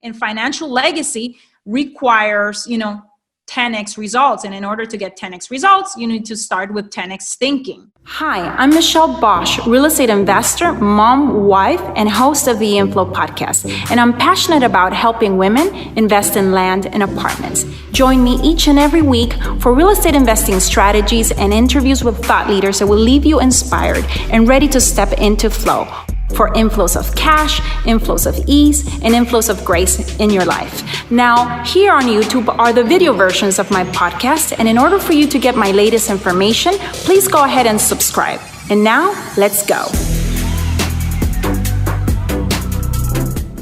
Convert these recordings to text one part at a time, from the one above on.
And financial legacy requires, 10x results. And in order to get 10x results, you need to start with 10x thinking. Hi, I'm Michelle Bosch, real estate investor, mom, wife, and host of the InFLOW podcast. And I'm passionate about helping women invest in land and apartments. Join me each and every week for real estate investing strategies and interviews with thought leaders that will leave you inspired and ready to step into flow for inflows of cash, inflows of ease, and inflows of grace in your life. Now, here on YouTube are the video versions of my podcast, and in order for you to get my latest information, please go ahead and subscribe. And now, let's go.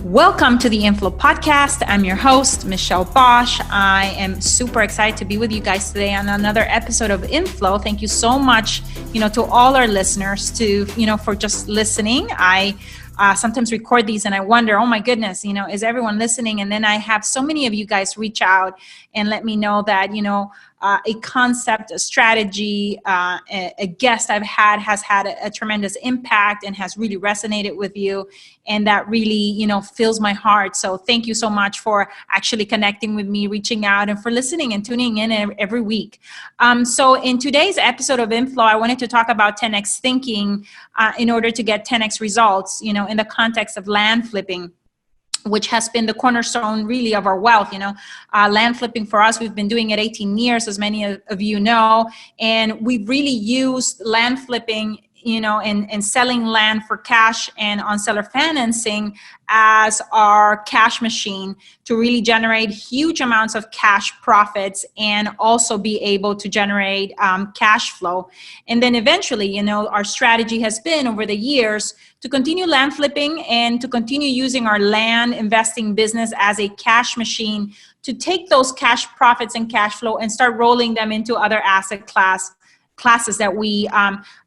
Welcome to the InFLOW podcast. I'm your host, Michelle Bosch. I am super excited to be with you guys today on another episode of InFLOW. Thank you so much, to all our listeners for just listening. I sometimes record these and I wonder, oh my goodness, is everyone listening? And then I have so many of you guys reach out and let me know that, a concept, a strategy, a guest I've had has had a tremendous impact and has really resonated with you. And that really, fills my heart. So thank you so much for actually connecting with me, reaching out, and for listening and tuning in every week. So in today's episode of InFLOW, I wanted to talk about 10x thinking in order to get 10x results, in the context of land flipping, which has been the cornerstone really of our wealth. Land flipping for us, we've been doing it 18 years, as many of you know, and we've really used land flipping, and selling land for cash and on seller financing as our cash machine to really generate huge amounts of cash profits and also be able to generate cash flow. And then eventually, our strategy has been over the years to continue land flipping and to continue using our land investing business as a cash machine to take those cash profits and cash flow and start rolling them into other asset classes that we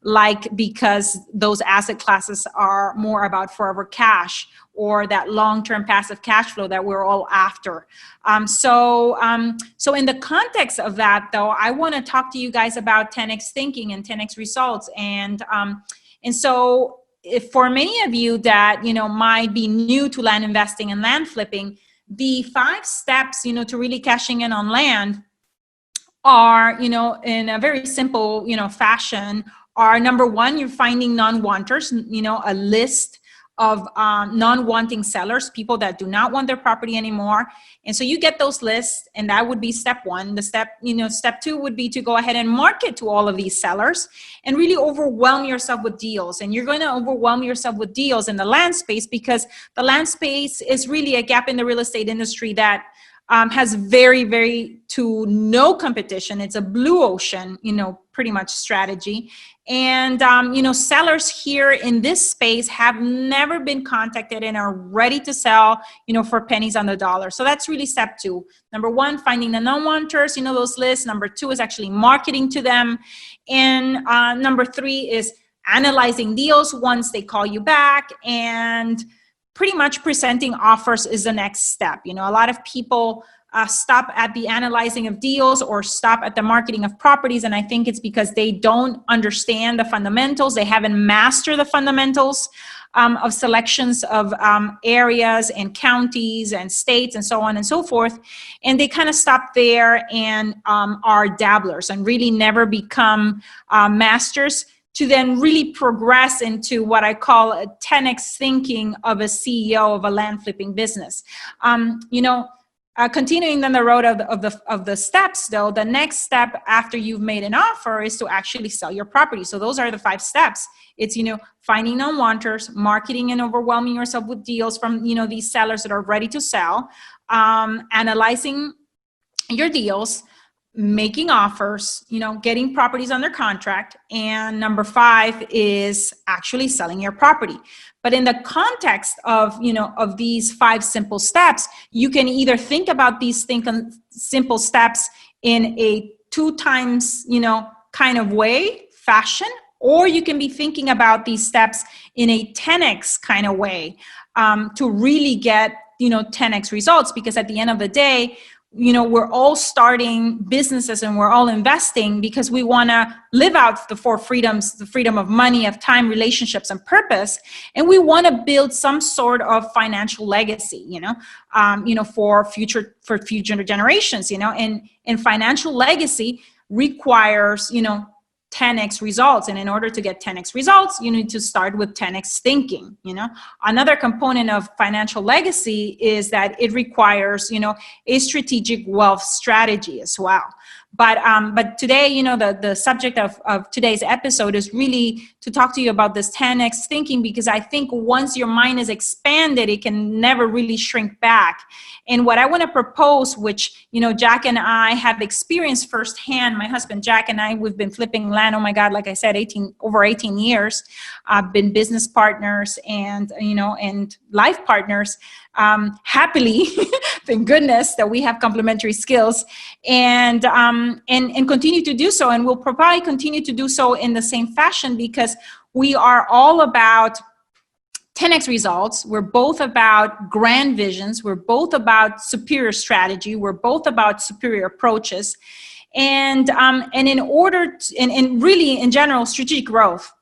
like, because those asset classes are more about forever cash or that long-term passive cash flow that we're all after. So in the context of that, though, I want to talk to you guys about 10x thinking and 10x results. And so if for many of you that, might be new to land investing and land flipping, the 5 steps, to really cashing in on land are, in a very simple, fashion, are number 1, you're finding non-wanters, a list of non-wanting sellers, people that do not want their property anymore. And so you get those lists, and that would be step 1. The step 2 would be to go ahead and market to all of these sellers and really overwhelm yourself with deals. And you're going to overwhelm yourself with deals in the land space because the land space is really a gap in the real estate industry that has very, very to no competition. It's a blue ocean, pretty much strategy. And, sellers here in this space have never been contacted and are ready to sell, for pennies on the dollar. So that's really step 2. Number 1, finding the non-wanters, those lists. Number 2 is actually marketing to them. And number 3 is analyzing deals once they call you back, and pretty much presenting offers is the next step. A lot of people stop at the analyzing of deals or stop at the marketing of properties. And I think it's because they don't understand the fundamentals. They haven't mastered the fundamentals of selections of areas and counties and states and so on and so forth. And they kind of stop there and are dabblers and really never become masters, to then really progress into what I call a 10x thinking of a CEO of a land flipping business. Continuing down the road of the steps, though, the next step after you've made an offer is to actually sell your property. So those are the 5 steps. It's, finding non-wanters, marketing and overwhelming yourself with deals from, these sellers that are ready to sell, analyzing your deals, making offers, getting properties under contract. And number 5 is actually selling your property. But in the context of, of these 5 simple steps, you can either think about these simple steps in a 2 times, kind of fashion, or you can be thinking about these steps in a 10x kind of way to really get, 10x results. Because at the end of the day, we're all starting businesses and we're all investing because we want to live out the four freedoms, the freedom of money, of time, relationships, and purpose. And we want to build some sort of financial legacy, for future generations, and financial legacy requires, 10x results. And in order to get 10x results, you need to start with 10x thinking. Another component of financial legacy is that it requires, a strategic wealth strategy as well. But today, the subject of today's episode is really to talk to you about this 10x thinking, because I think once your mind is expanded, it can never really shrink back. And what I want to propose, which, Jack and I have experienced firsthand, my husband, Jack, and I, we've been flipping land. Oh my God, like I said, over 18 years, I've been business partners and life partners, happily, thank goodness that we have complementary skills, and continue to do so. And we'll probably continue to do so in the same fashion, because we are all about 10x results. We're both about grand visions. We're both about superior strategy. We're both about superior approaches. And in order to, and really in general, strategic growth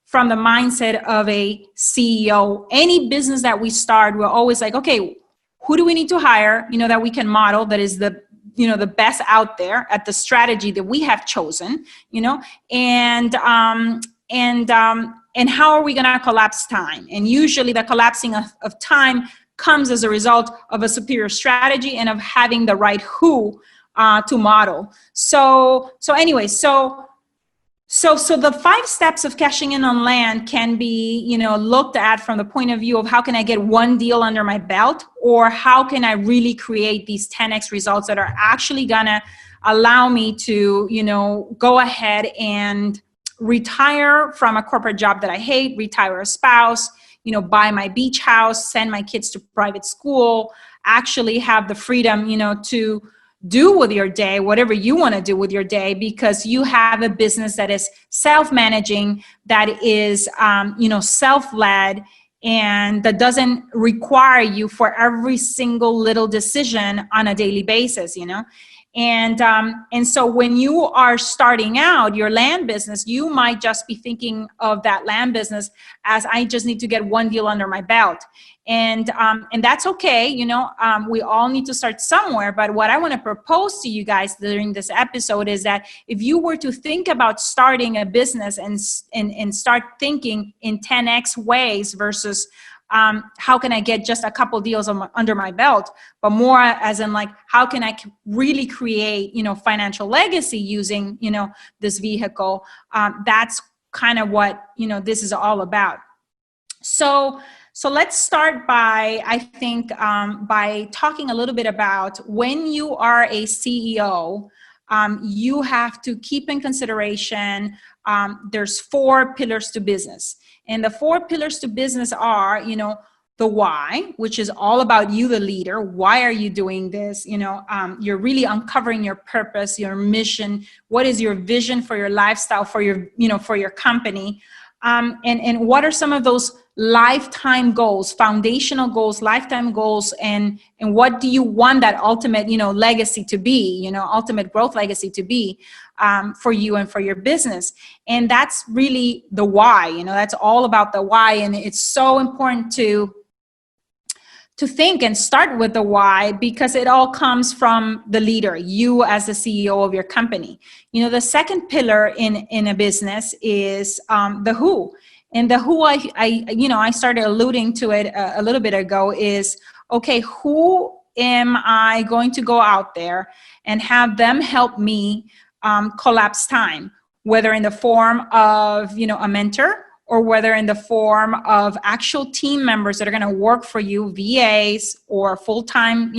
from the mindset of a CEO. Any business that we start, we're always like, okay, who do we need to hire, that we can model, that is the best out there at the strategy that we have chosen, and how are we going to collapse time? And usually the collapsing of time comes as a result of a superior strategy and of having the right who to model. So the 5 steps of cashing in on land can be, looked at from the point of view of how can I get one deal under my belt, or how can I really create these 10x results that are actually gonna allow me to, go ahead and retire from a corporate job that I hate, retire a spouse, buy my beach house, send my kids to private school, actually have the freedom, to do with your day whatever you want to do with your day, because you have a business that is self-managing, that is, self-led, and that doesn't require you for every single little decision on a daily basis, And so when you are starting out your land business, you might just be thinking of that land business as, I just need to get one deal under my belt. And that's okay. We all need to start somewhere. But what I want to propose to you guys during this episode is that if you were to think about starting a business and start thinking in 10x ways versus how can I get just a couple deals under my belt, but more as in like, how can I really create, financial legacy using, this vehicle? That's kind of what, this is all about. So let's start by, I think, by talking a little bit about when you are a CEO, you have to keep in consideration, there's 4 pillars to business. And the 4 pillars to business are, the why, which is all about you, the leader. Why are you doing this? You're really uncovering your purpose, your mission. What is your vision for your lifestyle, for your, for your company? And what are some of those lifetime goals, foundational goals, lifetime goals, and what do you want that ultimate, legacy to be, ultimate growth legacy to be, for you and for your business? And that's really the why, that's all about the why. And it's so important to think and start with the why, because it all comes from the leader, you as the CEO of your company. The second pillar in a business is the who. And the who, I started alluding to it a little bit ago, is, okay, who am I going to go out there and have them help me collapse time, whether in the form of, a mentor, or whether in the form of actual team members that are going to work for you, VAs, or full-time,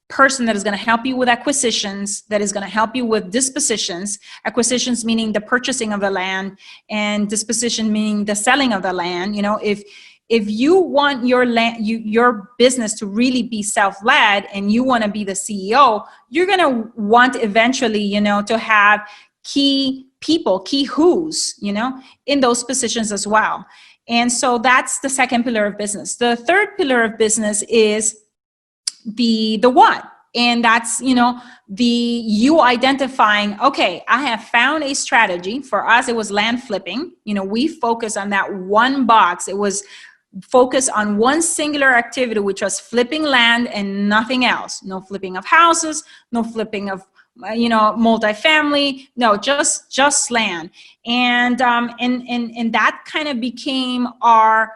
person that is going to help you with acquisitions, that is going to help you with dispositions. Acquisitions meaning the purchasing of the land, and disposition meaning the selling of the land. If you want your your business to really be self-led, and you want to be the CEO, you're going to want eventually, to have key people, key who's, in those positions as well. And so that's the second pillar of business. The third pillar of business is the what. And that's, the you identifying, okay, I have found a strategy. For us, it was land flipping. We focus on that one box. It was focus on one singular activity, which was flipping land and nothing else. No flipping of houses, no flipping of multifamily, no, just land. And that kind of became our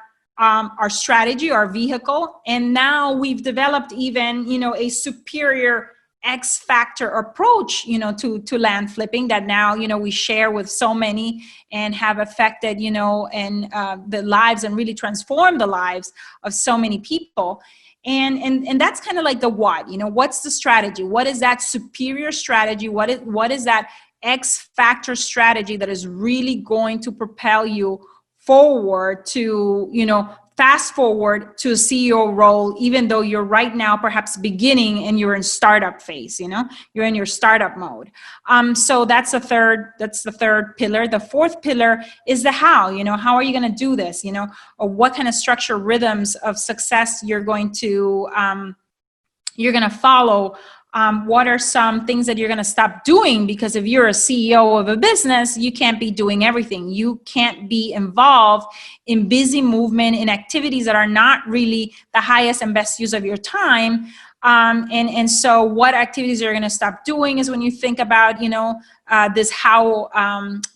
strategy, our vehicle. And now we've developed even, a superior X factor approach, to land flipping that now, we share with so many and have affected, and the lives and really transformed the lives of so many people. And that's kind of like the what, what's the strategy? What is that superior strategy? What is that X factor strategy that is really going to propel you forward to, fast forward to a CEO role, even though you're right now perhaps beginning and you're in startup phase, you're in your startup mode. So that's the third pillar. The fourth pillar is the how. How are you going to do this? Or what kind of structure, rhythms of success you're going to follow. What are some things that you're going to stop doing? Because if you're a CEO of a business, you can't be doing everything. You can't be involved in busy movement, in activities that are not really the highest and best use of your time. And so what activities you're going to stop doing is when you think about, this how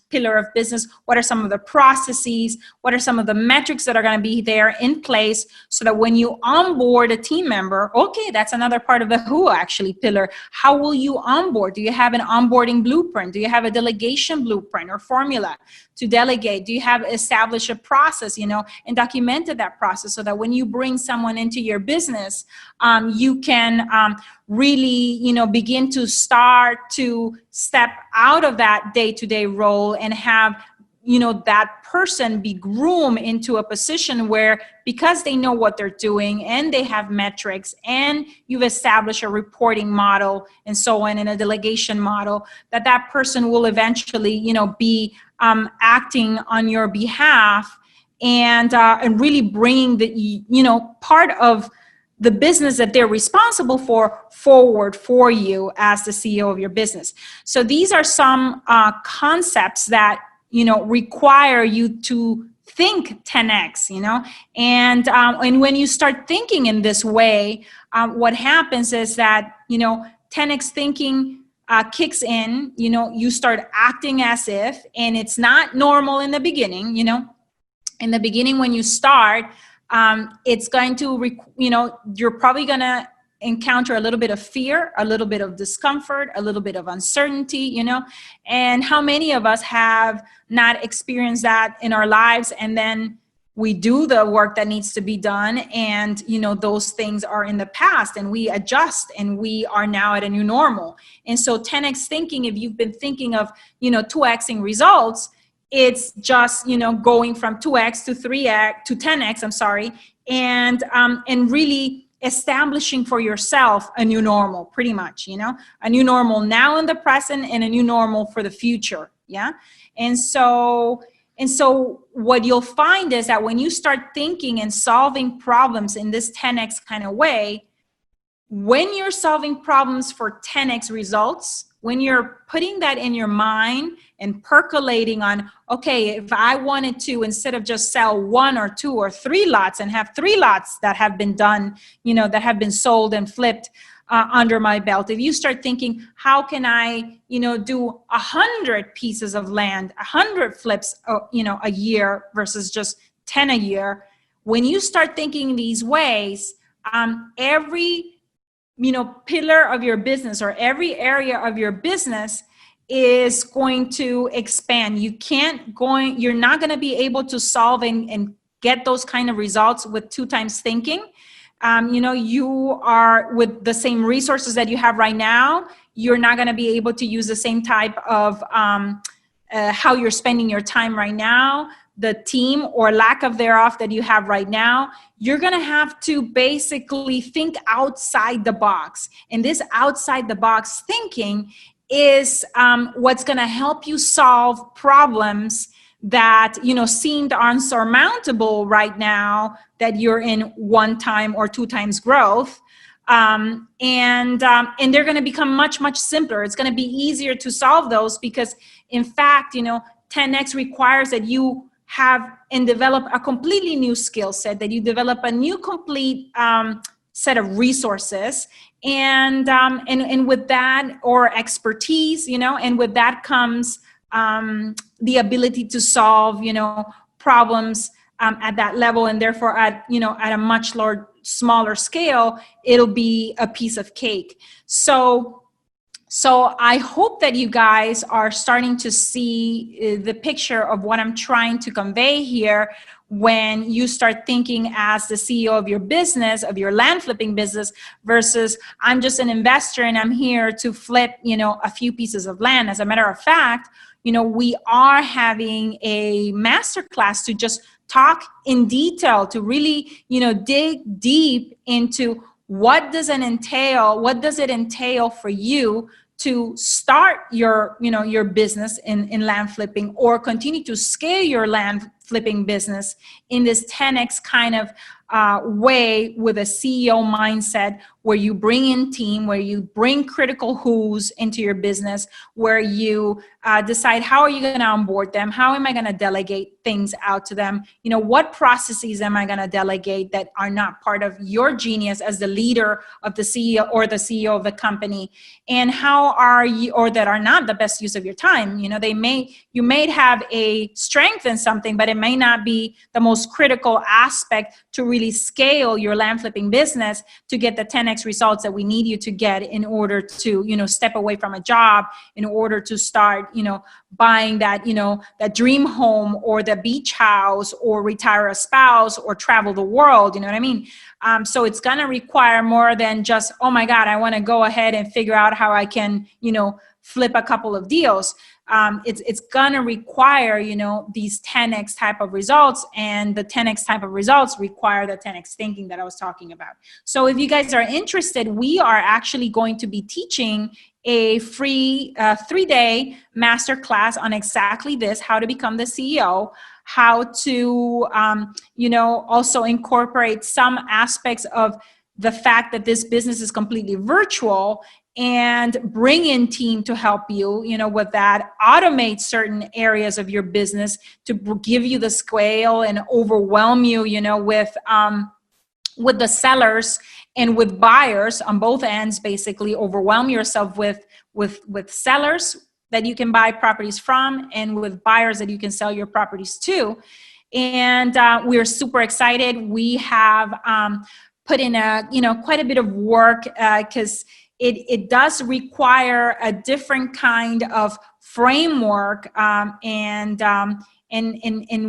pillar of business, what are some of the processes, what are some of the metrics that are going to be there in place so that when you onboard a team member, okay, that's another part of the who actually pillar. How will you onboard? Do you have an onboarding blueprint? Do you have a delegation blueprint or formula to delegate? Do you have established a process, and documented that process so that when you bring someone into your business, you can really, begin to start to step out of that day-to-day role and have, that person be groomed into a position where, because they know what they're doing and they have metrics and you've established a reporting model and so on, and a delegation model, that person will eventually, be acting on your behalf and really bringing the, part of the business that they're responsible for forward for you as the CEO of your business. So these are some concepts that, require you to think 10x, and when you start thinking in this way, what happens is that, 10x thinking kicks in, you start acting as if, and it's not normal in the beginning, in the beginning when you start, it's going to, you're probably going to encounter a little bit of fear, a little bit of discomfort, a little bit of uncertainty, and how many of us have not experienced that in our lives, and then we do the work that needs to be done, and those things are in the past, and we adjust, and we are now at a new normal. And so 10x thinking, if you've been thinking of 2xing results, it's just going from 2x to 3x to 10x, I'm sorry, and really establishing for yourself a new normal, pretty much, a new normal now in the present and a new normal for the future. Yeah. And so what you'll find is that when you start thinking and solving problems in this 10x kind of way, when you're solving problems for 10x results, when you're putting that in your mind and percolating on, okay, if I wanted to, instead of just sell 1 or 2 or 3 lots and have 3 lots that have been done, that have been sold and flipped under my belt, if you start thinking, how can I, do 100 pieces of land, 100 flips, a year versus just 10 a year, when you start thinking these ways, every pillar of your business or every area of your business is going to expand. You're not going to be able to solve and get those kind of results with 2 times thinking. You are with the same resources that you have right now, you're not going to be able to use the same type of how you're spending your time right now, the team or lack of thereof that you have right now. You're going to have to basically think outside the box. And this outside the box thinking is what's going to help you solve problems that seemed unsurmountable right now that you're in 1 time or 2 times growth. And they're going to become much, much simpler. It's going to be easier to solve those because, in fact, 10X requires that you have and develop a completely new skill set, that you develop a new complete set of resources, and with that, or expertise, and with that comes the ability to solve, problems at that level, and therefore at a much smaller scale, it'll be a piece of cake. So I hope that you guys are starting to see the picture of what I'm trying to convey here when you start thinking as the CEO of your business, of your land flipping business, versus I'm just an investor and I'm here to flip, a few pieces of land. As a matter of fact, we are having a masterclass to just talk in detail, to really, dig deep into what does it entail for you to start your business in land flipping, or continue to scale your land flipping business in this 10X kind of way, with a CEO mindset, where you bring in team, where you bring critical who's into your business, where you decide how are you going to onboard them, how am I going to delegate things out to them, what processes am I going to delegate that are not part of your genius as the leader of the CEO or the CEO of the company, and how are you, or that are not the best use of your time. You may have a strength in something, but it may not be the most critical aspect to really scale your land flipping business to get the 10X results that we need you to get in order to, step away from a job, in order to start, buying that, that dream home, or the beach house, or retire a spouse, or travel the world. You know what I mean? So it's going to require more than just, oh my God, I want to go ahead and figure out how I can, flip a couple of deals. It's going to require, these 10X type of results, and the 10X type of results require the 10X thinking that I was talking about. So if you guys are interested, we are actually going to be teaching a free 3-day masterclass on exactly this: how to become the CEO, how to, also incorporate some aspects of the fact that this business is completely virtual, and bring in team to help you, with that, automate certain areas of your business to give you the scale, and overwhelm you, with the sellers and with buyers on both ends. Basically overwhelm yourself with sellers that you can buy properties from, and with buyers that you can sell your properties to. And we're super excited. We have put in quite a bit of work, because it does require a different kind of framework, and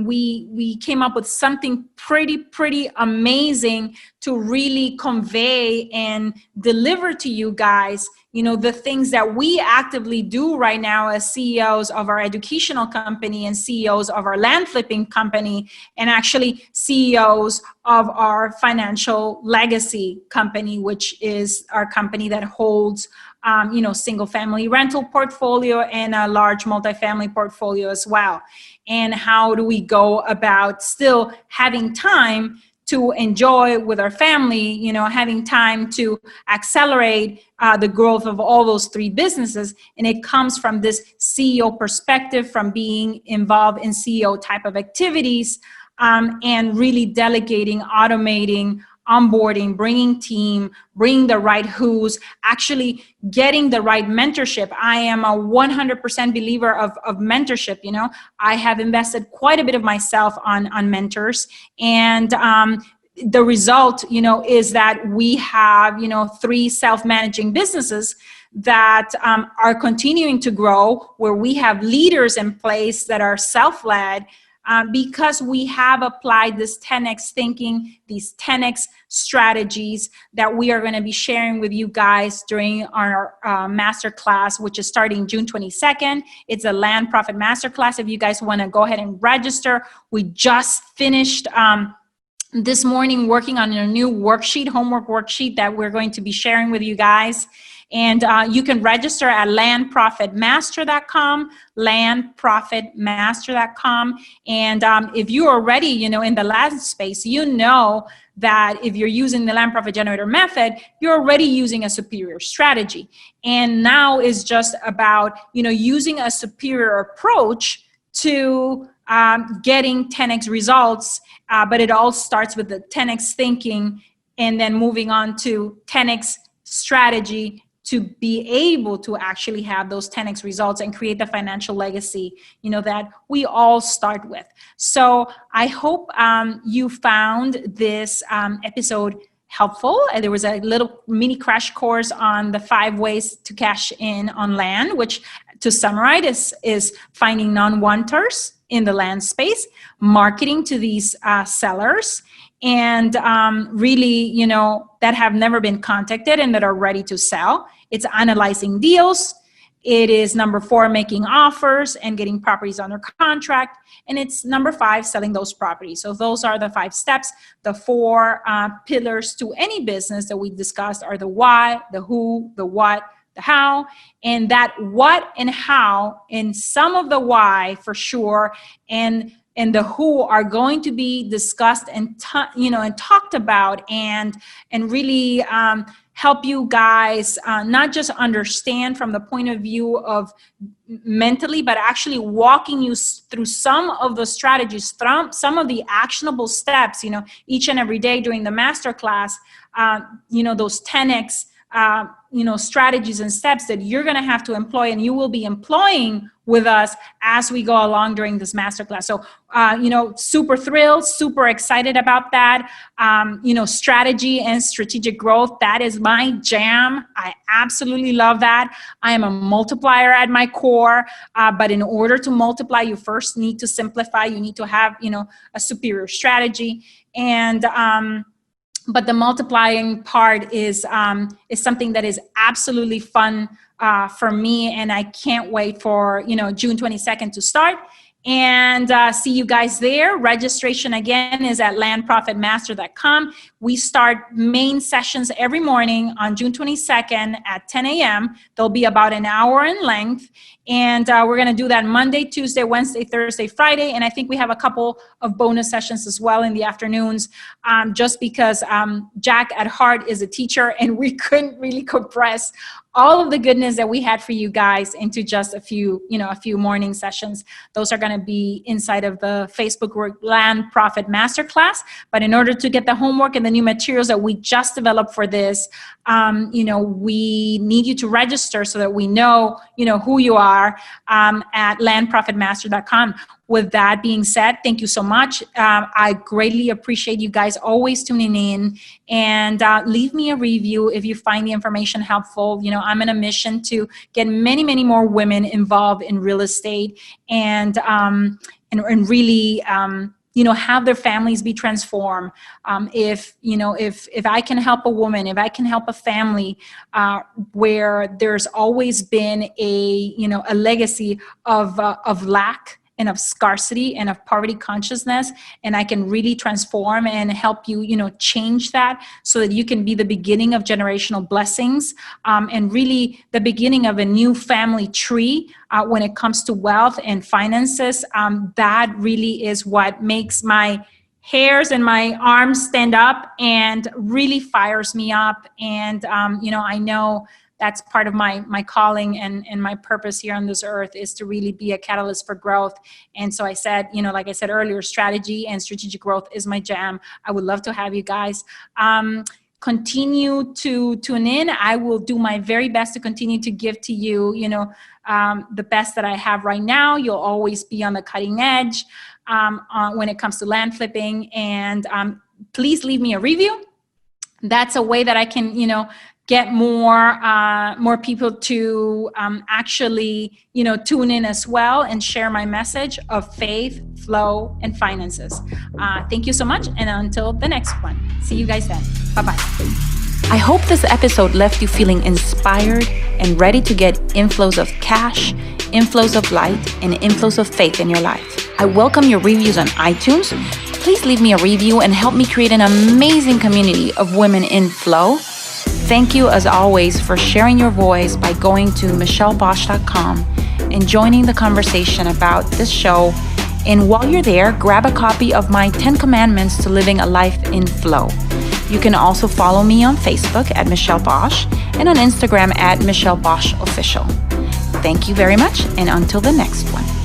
we came up with something pretty amazing to really convey and deliver to you guys, the things that we actively do right now as CEOs of our educational company, and CEOs of our land flipping company, and actually CEOs of our financial legacy company, which is our company that holds single family rental portfolio and a large multifamily portfolio as well. And how do we go about still having time to enjoy with our family, having time to accelerate the growth of all those three businesses. And it comes from this CEO perspective, from being involved in CEO type of activities, and really delegating, automating, onboarding, bringing team, bringing the right who's, actually getting the right mentorship. I am a 100% believer of mentorship. I have invested quite a bit of myself on mentors, and the result, is that we have, 3 self-managing businesses that are continuing to grow, where we have leaders in place that are self-led, because we have applied this 10X thinking, these 10X strategies that we are going to be sharing with you guys during our masterclass, which is starting June 22nd. It's a land profit masterclass. If you guys want to go ahead and register, we just finished this morning working on a new worksheet, homework worksheet, that we're going to be sharing with you guys. And you can register at landprofitmaster.com, landprofitmaster.com. And if you're already, in the land space, that if you're using the land profit generator method, you're already using a superior strategy. And now is just about, using a superior approach to getting 10x results. But it all starts with the 10x thinking and then moving on to 10x strategy to be able to actually have those 10x results and create the financial legacy, that we all start with. So I hope you found this episode helpful. There was a little mini crash course on the 5 ways to cash in on land, which, to summarize, is finding non-wanters in the land space, marketing to these sellers, and really, that have never been contacted and that are ready to sell. It's analyzing deals. It is number 4, making offers and getting properties under contract. And it's number 5, selling those properties. So those are the 5 steps. The 4 pillars to any business that we discussed are the why, the who, the what, the how. And that what and how, and some of the why for sure, and the who are going to be discussed and talked about, and really help you guys not just understand from the point of view of mentally, but actually walking you through some of the strategies, some of the actionable steps, each and every day during the masterclass, those 10x strategies and steps that you're going to have to employ, and you will be employing with us as we go along during this masterclass. So, super thrilled, super excited about that. Strategy and strategic growth, that is my jam. I absolutely love that. I am a multiplier at my core, but in order to multiply, you first need to simplify. You need to have, a superior strategy. And, but the multiplying part is something that is absolutely fun for me, and I can't wait for June 22nd to start. And see you guys there. Registration again is at landprofitmaster.com. We start main sessions every morning on June 22nd at 10 a.m. They'll be about an hour in length. And we're going to do that Monday, Tuesday, Wednesday, Thursday, Friday. And I think we have a couple of bonus sessions as well in the afternoons, just because Jack at heart is a teacher, and we couldn't really compress all of the goodness that we had for you guys into just a few morning sessions. Those are going to be inside of the Facebook group Land Profit Masterclass. But in order to get the homework and the new materials that we just developed for this, we need you to register so that we know, who you are at landprofitmaster.com. With that being said, thank you so much. I greatly appreciate you guys always tuning in, and leave me a review if you find the information helpful. I'm on a mission to get many, many more women involved in real estate, and really, have their families be transformed. If I can help a woman, if I can help a family where there's always been a legacy of lack and of scarcity and of poverty consciousness, and I can really transform and help you, change that so that you can be the beginning of generational blessings, and really the beginning of a new family tree when it comes to wealth and finances. That really is what makes my hairs and my arms stand up and really fires me up. And, I know that's part of my calling and my purpose here on this earth is to really be a catalyst for growth. And so I said, like I said earlier, strategy and strategic growth is my jam. I would love to have you guys continue to tune in. I will do my very best to continue to give to you, the best that I have right now. You'll always be on the cutting edge when it comes to land flipping. And please leave me a review. That's a way that I can, get more people to actually, tune in as well and share my message of faith, flow, and finances. Thank you so much. And until the next one, see you guys then. Bye-bye. I hope this episode left you feeling inspired and ready to get inflows of cash, inflows of light, and inflows of faith in your life. I welcome your reviews on iTunes. Please leave me a review and help me create an amazing community of women in flow, Thank you, as always, for sharing your voice by going to michellebosch.com and joining the conversation about this show. And while you're there, grab a copy of my 10 Commandments to Living a Life in Flow. You can also follow me on Facebook at Michelle Bosch and on Instagram at Michelle Bosch Official. Thank you very much, and until the next one.